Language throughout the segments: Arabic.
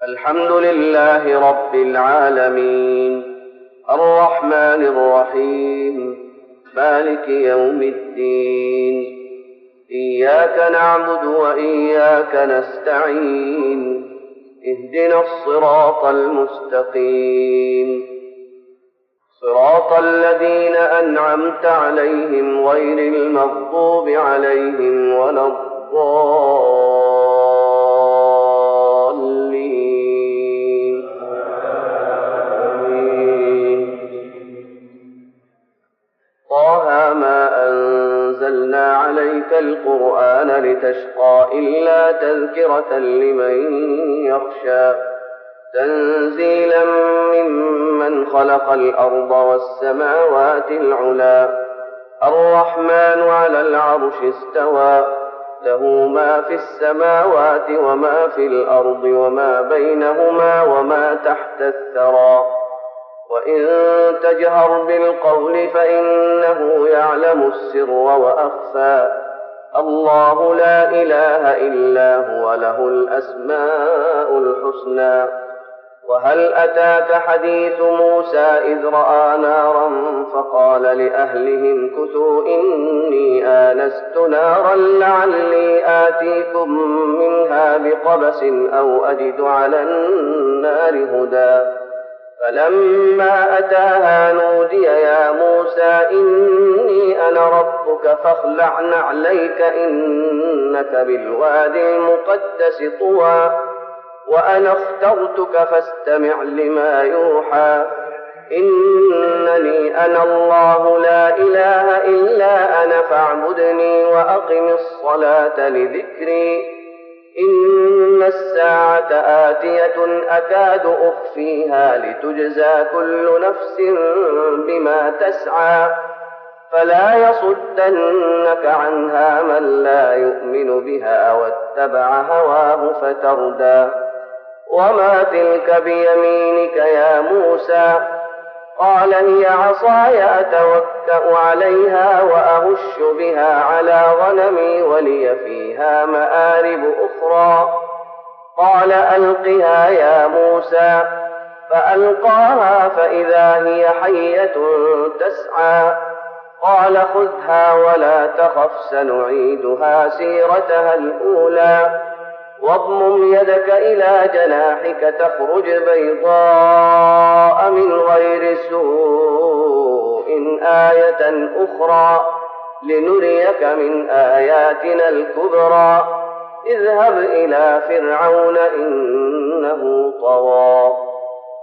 الحمد لله رب العالمين، الرحمن الرحيم، مالك يوم الدين. إياك نعبد وإياك نستعين، اهدنا الصراط المستقيم، صراط الذين أنعمت عليهم غير المغضوب عليهم ولا الضالين. آمين. طه ما أنزلنا عليك القرآن لتشقى إلا تذكرة لمن يخشى، تنزيلا ممن خلق الأرض والسماوات العلى. الرحمن على العرش استوى، له ما في السماوات وما في الأرض وما بينهما وما تحت الثرى. وإن تجهر بالقول فإنه يعلم السر وأخفى. الله لا إله إلا هو، له الأسماء الحسنى. وهل أتاك حديث موسى إذ رأى نارا فقال لأهلهم كثوا إني آنست نارا لعلي آتيكم منها بقبس أو أجد على النار هدى. فلما أتاها نودي يا موسى إني أنا ربك فاخلع نعليك إنك بالوادي المقدس طوى. وأنا اخترتك فاستمع لما يوحى. إنني أنا الله لا إله إلا أنا فاعبدني وأقم الصلاة لذكري. إن الساعة آتية أكاد أخفيها لتجزى كل نفس بما تسعى. فلا يصدنك عنها من لا يؤمن بها واتبع هواه فتردى. وما تلك بيمينك يا موسى؟ قال هي عصاي أتوكأ عليها وأهش بها على غنمي ولي فيها مآرب أخرى. قال ألقها يا موسى. فألقاها فإذا هي حية تسعى. قال خذها ولا تخف سنعيدها سيرتها الأولى. واضمم يدك إلى جناحك تخرج بيضاء من غير سوء آية أخرى لنريك من آياتنا الكبرى. اذهب إلى فرعون إنه طغى.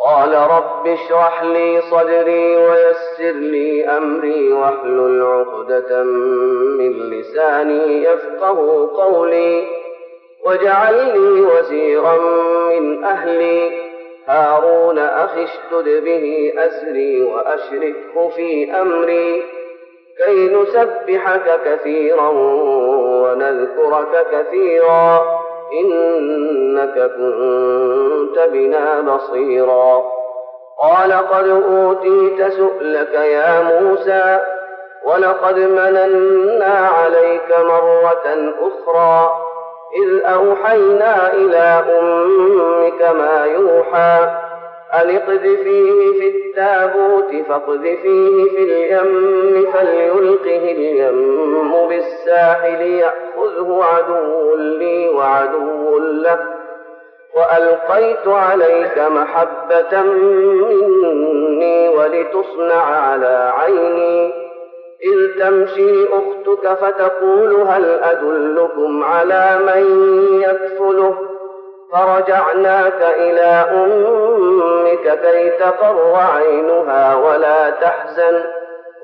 قال رب اشرح لي صدري ويسر لي أمري واحلل عقدة من لساني يفقه قولي. واجعل لي وزيرا من أهلي. هارون أخي اشدد به أزري وأشركه في أمري كي نسبحك كثيرا ونذكرك كثيرا إنك كنت بنا بصيرا. قال قد أوتيت سؤلك يا موسى ولقد مننا عليك مرة أخرى إذ أوحينا إلى أمك ما يوحى. أن اقذفيه في التابوت فاقذفيه في اليم فليلقه اليم بالساحل يأخذه عدو لي وعدو له. وألقيت عليك محبة مني ولتصنع على عيني إذ تمشي أختك فتقول هل أدلكم على من يكفله. فرجعناك إلى أمك كي تقر عينها ولا تحزن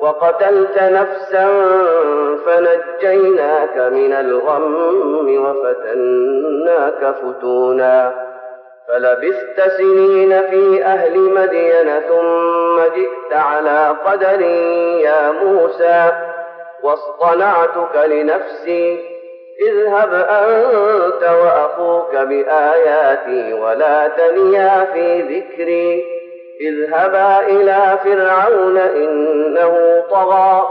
وقتلت نفسا فنجيناك من الغم وفتناك فتونا. فلبثت سنين في أهل مدين ثم جئت على قدر يا موسى واصطنعتك لنفسي. اذهب أنت وأخوك بآياتي ولا تنيا في ذكري. اذهبا إلى فرعون إنه طغى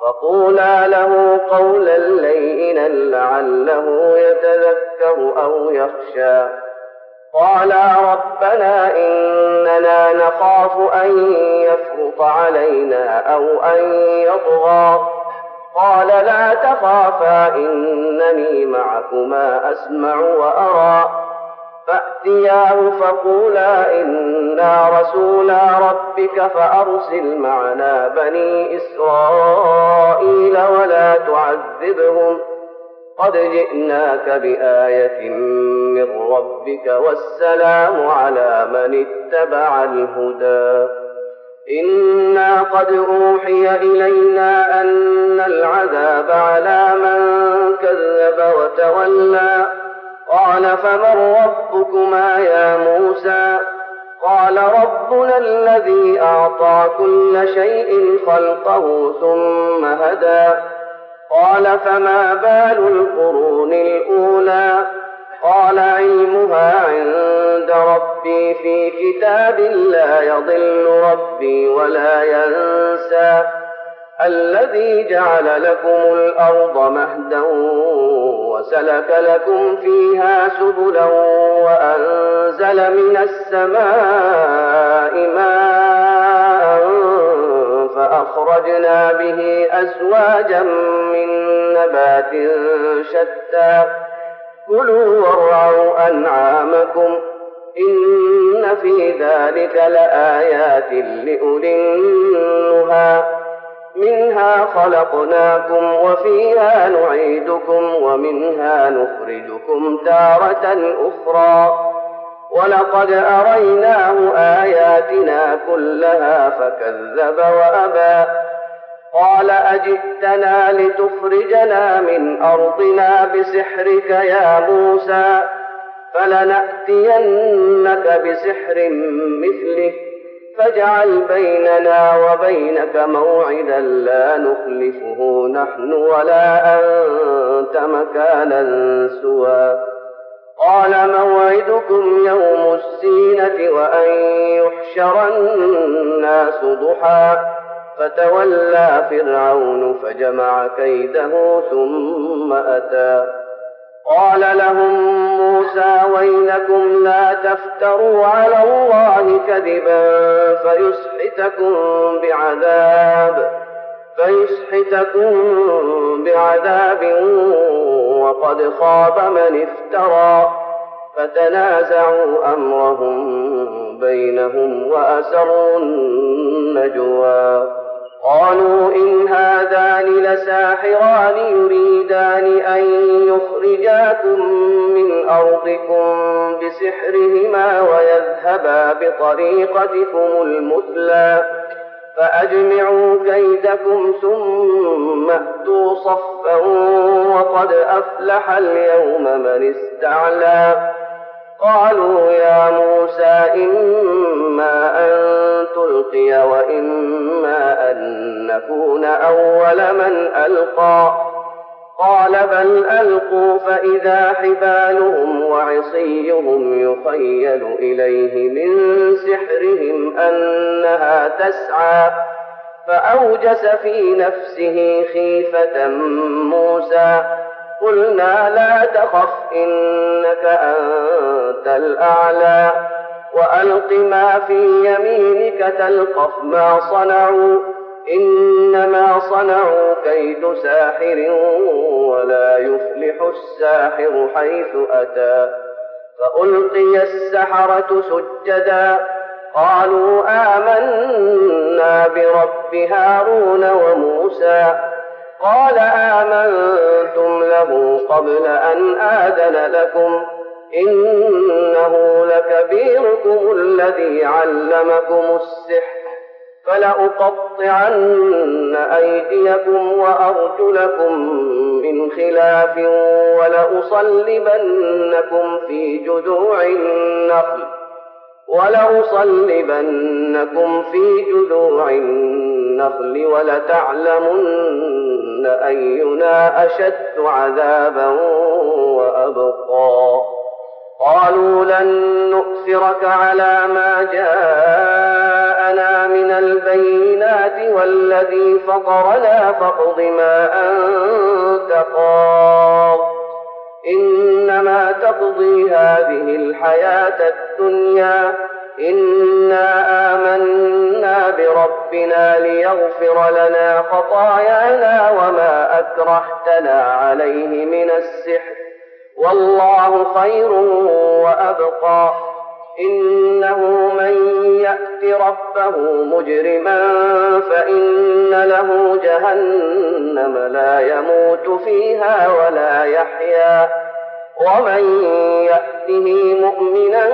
فقولا له قولا لينا لعله يتذكر أو يخشى. قالا ربنا إننا نخاف أن يفرط علينا أو أن يطغى قال لا تخافا إنني معكما أسمع وأرى فأتياه فقولا إنا رسولا ربك فأرسل معنا بني إسرائيل ولا تعذبهم قد جئناك بآية من ربك والسلام على من اتبع الهدى إنا قد أوحي إلينا أن العذاب على من كذب وتولى قال فمن ربكما يا موسى قال ربنا الذي أعطى كل شيء خلقه ثم هدى قال فما بال القرون الأولى قال علمها عند ربي في كتاب لا يضل ربي ولا ينسى الذي جعل لكم الأرض مهدا وسلك لكم فيها سبلا وأنزل من السماء ماء فأخرجنا به أزواجا من نبات شتى كلوا وارعوا أنعامكم إن في ذلك لآيات لأولي النهى منها خلقناكم وفيها نعيدكم ومنها نخرجكم تارة أخرى ولقد أريناه آياتنا كلها فكذب وأبى قال أجئتنا لتخرجنا من أرضنا بسحرك يا موسى فلنأتينك بسحر مثله فاجعل بيننا وبينك موعدا لا نخلفه نحن ولا أنت مكانا سوى قال موعدكم يوم الزينة وأن يحشر الناس ضحى فتولى فرعون فجمع كيده ثم أتى قال لهم موسى ويلكم لا تفتروا على الله كذبا فيسحتكم بعذاب وقد خاب من افترى فتنازعوا أمرهم بينهم وأسروا النجوى قالوا إن هذان لساحران يريدان أن يخرجاكم من أرضكم بسحرهما ويذهبا بطريقتكم المثلى فأجمعوا كيدكم ثم أتوا صفا وقد أفلح اليوم من استعلى قالوا يا موسى إما أن تلقي وإما أن نكون أول من ألقى قال بل ألقوا فإذا حبالهم وعصيهم يخيل إليه من سحرهم أنها تسعى فأوجس في نفسه خيفة موسى قلنا لا تخف إنك أنت الأعلى وألق ما في يمينك تلقف ما صنعوا إنما صنعوا كيد ساحر ولا يفلح الساحر حيث أتى فألقي السحرة سجدا قالوا آمنا برب هارون وموسى قال آمنتم له قبل أن آذن لكم إنه لكبيركم الذي علمكم السحر فلأقطعن أيديكم وأرجلكم من خلاف ولأصلبنكم في جذوع النخل ولتعلمن أينا أشد عذابا وأبقى قالوا لن نؤثرك على ما جاءنا من البينات والذي فطرنا فاقض ما أنت قاض إنما تقضي نقضي هذه الحياة الدنيا إنا آمنا بربنا ليغفر لنا خطايانا وما أكرهتنا عليه من السحر والله خير وأبقى إنه من يأت ربه مجرما فإن له جهنم لا يموت فيها ولا يحيا ومن يأته مؤمنا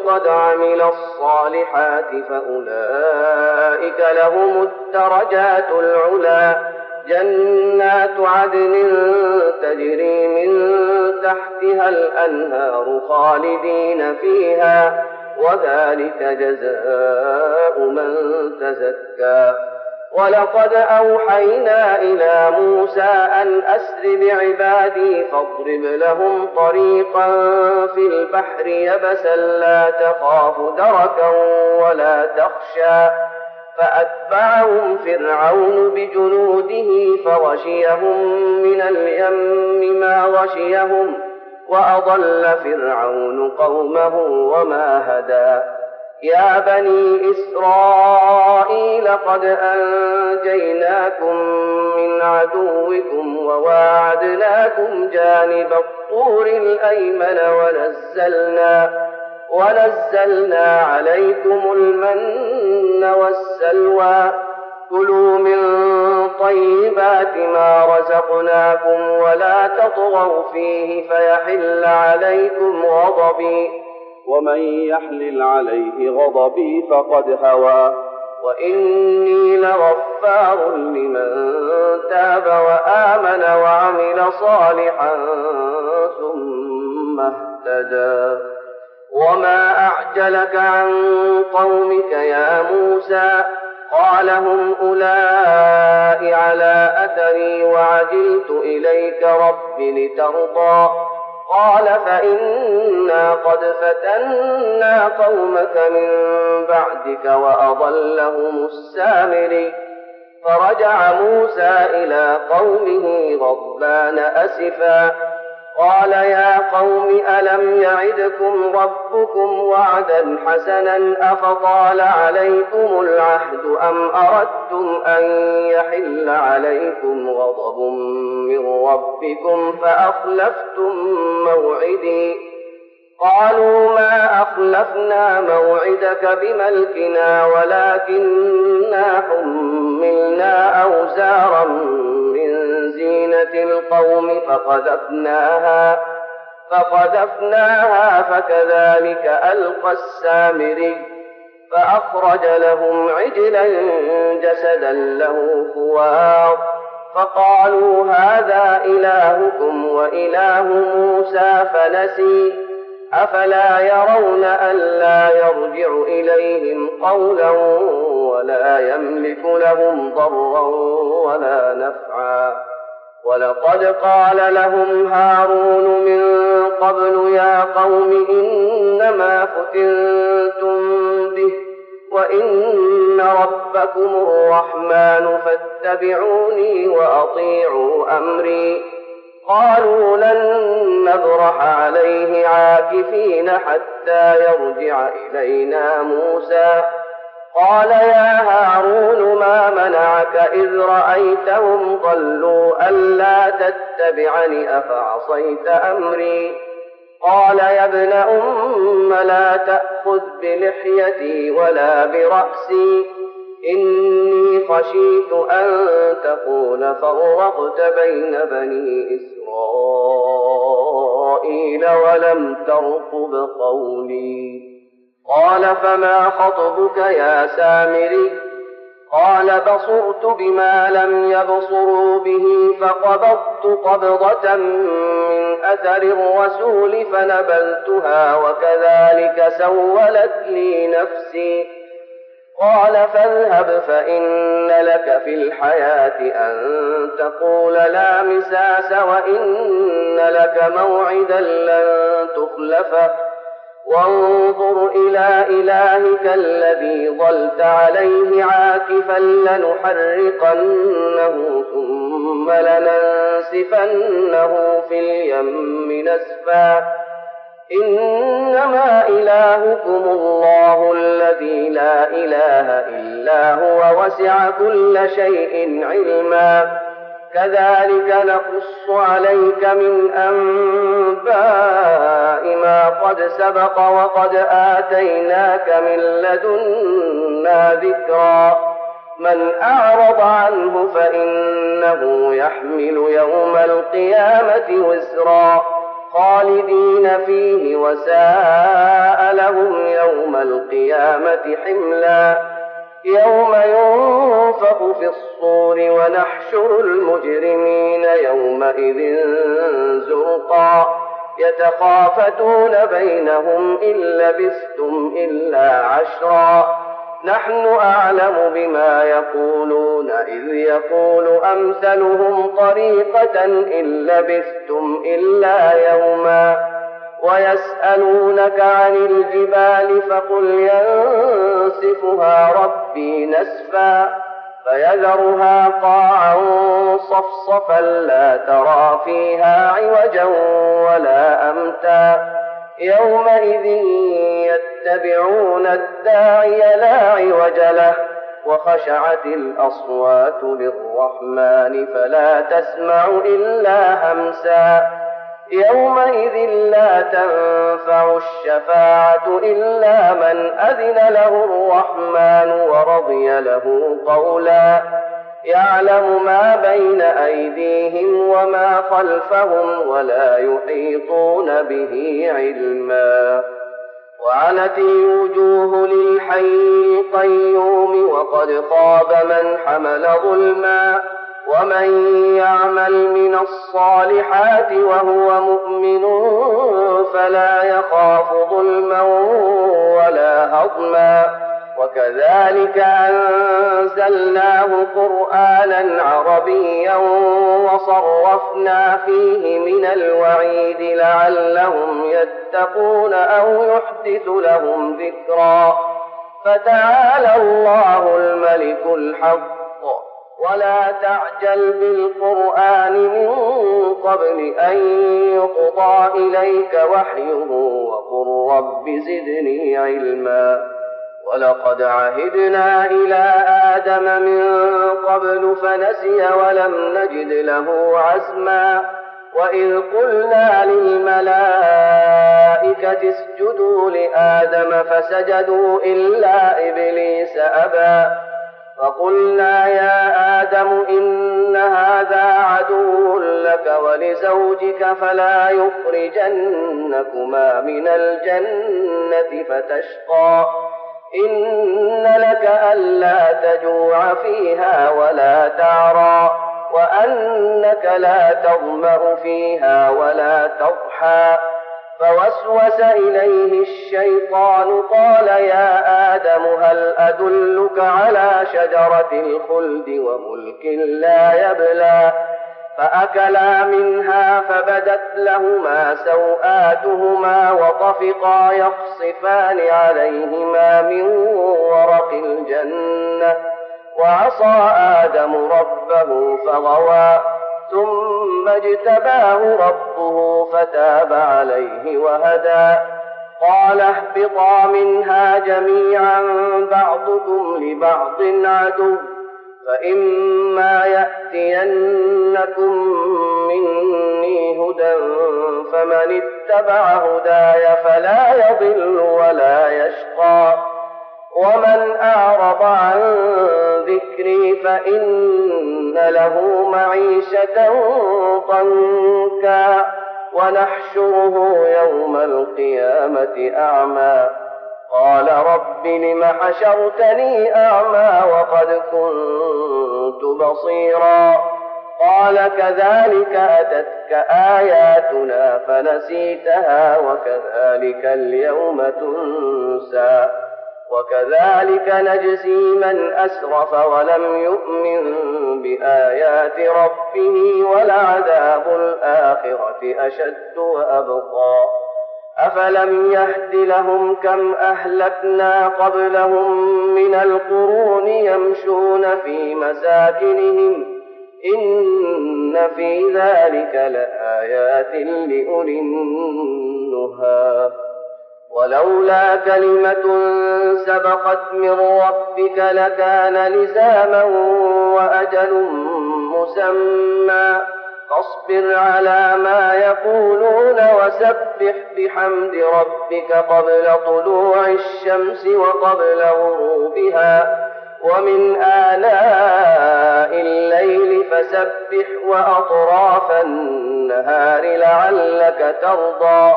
قد عمل الصالحات فأولئك لهم الدرجات العلى جنات عدن تجري من تحتها الأنهار خالدين فيها وذلك جزاء من تزكى ولقد أوحينا إلى موسى أن أسر بعبادي فاضرب لهم طريقا في البحر يبسا لا تخاف دركا ولا تخشى فأتبعهم فرعون بجنوده فغشيهم من اليم ما غشيهم وأضل فرعون قومه وما هدى يا بني إسرائيل قد أنجيناكم من عدوكم وواعدناكم جانب الطور الأيمن ونزلنا عليكم المن والسلوى كلوا من طيبات ما رزقناكم ولا تطغوا فيه فيحل عليكم غضبي ومن يحلل عليه غضبي فقد هوى وإني لغفار لمن تاب وآمن وعمل صالحا ثم اهتدى وما أعجلك عن قومك يا موسى قال هم أولئك على أثري وعجلت إليك رب لترضى قال فإنا قد فتنا قومك من بعدك وأضلهم السامري فرجع موسى إلى قومه غضبان أسفا قال يا قوم ألم يعدكم ربكم وعدا حسنا أفطال عليكم العهد أم أردتم أن يحل عليكم غضب من ربكم فأخلفتم موعدي قالوا ما أخلفنا موعدك بملكنا ولكننا حملنا أوزارا من زينة القوم فقذفناها فكذلك ألقى السامري فأخرج لهم عجلا جسدا له خوار فقالوا هذا إلهكم وإله موسى فنسي أفلا يرون ألا يرجع إليهم قولا ولا يملك لهم ضرا ولا نفعا ولقد قال لهم هارون من قبل يا قوم إنما فتنتم به وإن ربكم الرحمن فاتبعوني وأطيعوا أمري قالوا لن نبرح عليه عاكفين حتى يرجع إلينا موسى قال يا هارون ما منعك إذ رأيتهم ضلوا ألا تتبعني أفعصيت أمري قال يا ابن أم لا تأخذ بلحيتي ولا برأسي إني خشيت أن تقول فرقت بين بني إسرائيل ولم ترقب قولي قال فما خطبك يا سامري قال بصرت بما لم يبصروا به فقبضت قبضة من أثر الرسول فنبذتها وكذلك سولت لي نفسي قال فاذهب فإن لك في الحياة أن تقول لا مساس وإن لك موعدا لن تخلفه وانظر إلى إلهك الذي ظلت عليه عاكفا لنحرقنه ثم لننسفنه في اليم نسفا إنما إلهكم الله الذي لا إله إلا هو وسع كل شيء علما كذلك نقص عليك من أنباء ما قد سبق وقد آتيناك من لدنا ذكرا من أعرض عنه فإنه يحمل يوم القيامة وزرا خالدين فيه وساء لهم يوم القيامة حملا يوم ينفخ في الصور ونحشر المجرمين يومئذ زرقا يتخافتون بينهم إن لبثتم إلا عشرا نحن أعلم بما يقولون إذ يقول أمثلهم طريقة إن لبثتم إلا يوما ويسألونك عن الجبال فقل ينسفها ربي نسفا فيذرها قاعا صفصفا لا ترى فيها عوجا ولا أمتا يومئذ يتبعون الداعي لا عوج له وخشعت الأصوات للرحمن فلا تسمع إلا همسا يومئذ لا تنفع الشفاعة إلا من أذن له الرحمن ورضي له قولا يعلم ما بين أيديهم وما خلفهم ولا يحيطون به علما وعنت الوجوه للحي القيوم وقد خاب من حمل ظلما ومن يعمل من الصالحات وهو مؤمن فلا يخاف ظلما ولا هضما وكذلك أنزلناه قرآنا عربيا وصرفنا فيه من الوعيد لعلهم يتقون أو يحدث لهم ذكرا فتعالى الله الملك الحق ولا تعجل بالقرآن من قبل أن يقضى إليك وحيه وقل رب زدني علما ولقد عهدنا إلى آدم من قبل فنسي ولم نجد له عزما وإذ قلنا للملائكة اسجدوا لآدم فسجدوا إلا إبليس أبى فقلنا يا آدم إن هذا عدو لك ولزوجك فلا يخرجنكما من الجنة فتشقى إن لك ألا تجوع فيها ولا تعرى وأنك لا تظمأ فيها ولا تضحى فوسوس إليه الشيطان قال يا آدم هل أدلك على شجرة الخلد وملك لا يبلى فأكلا منها فبدت لهما سوآتهما وطفقا يخصفان عليهما من ورق الجنة وعصى آدم ربه فغوى ثم اجتباه ربه فتاب عليه وهدى قال اهبطا منها جميعا بعضكم لبعض عدو فإما يأتينكم مني هدى فمن اتبع هداي فلا يضل ولا يشقى ومن أعرض عن ذكري فإن له معيشة ضنكا ونحشره يوم القيامة أعمى قال رب لم حشرتني أعمى وقد كنت بصيرا قال كذلك أتتك آياتنا فنسيتها وكذلك اليوم تنسى وكذلك نجزي من أسرف ولم يؤمن بآيات ربه ولعذاب الآخرة أشد وأبقى أفلم يهد لهم كم أهلكنا قبلهم من القرون يمشون في مساكنهم إن في ذلك لآيات لأولي النهى النهى ولولا كلمة سبقت من ربك لكان لزاما وأجل مسمى فاصبر على ما يقولون وسبح بحمد ربك قبل طلوع الشمس وقبل غروبها ومن آلاء الليل فسبح وأطراف النهار لعلك ترضى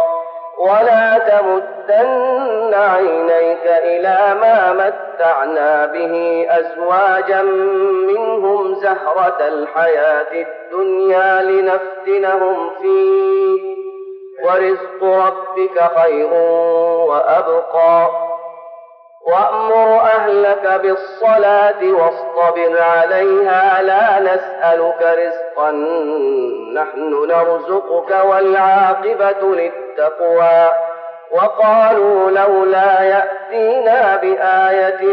ولا تمدن عينيك إلى ما متعنا به أزواجا منهم زهرة الحياة الدنيا لنفتنهم فيه ورزق ربك خير وأبقى وأمر أهلك بالصلاة واصطبر عليها لا نسألك رزقا نحن نرزقك والعاقبة للتقوى وقالوا لولا يأتينا بآية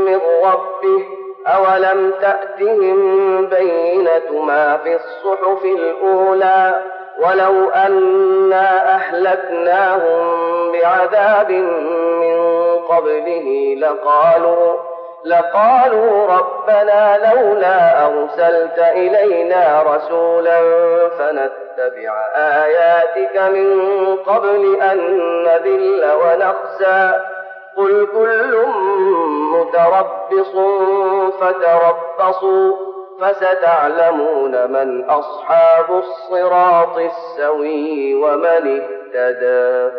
من ربه أولم تأتهم بينة ما في الصحف الأولى ولو أنا أهلكناهم بعذاب من قبله لقالوا ربنا لولا أرسلت إلينا رسولا فنتبع آياتك من قبل أن نذل ونخزى قل كل متربص فتربصوا فستعلمون من أصحاب الصراط السوي ومن اهتدى.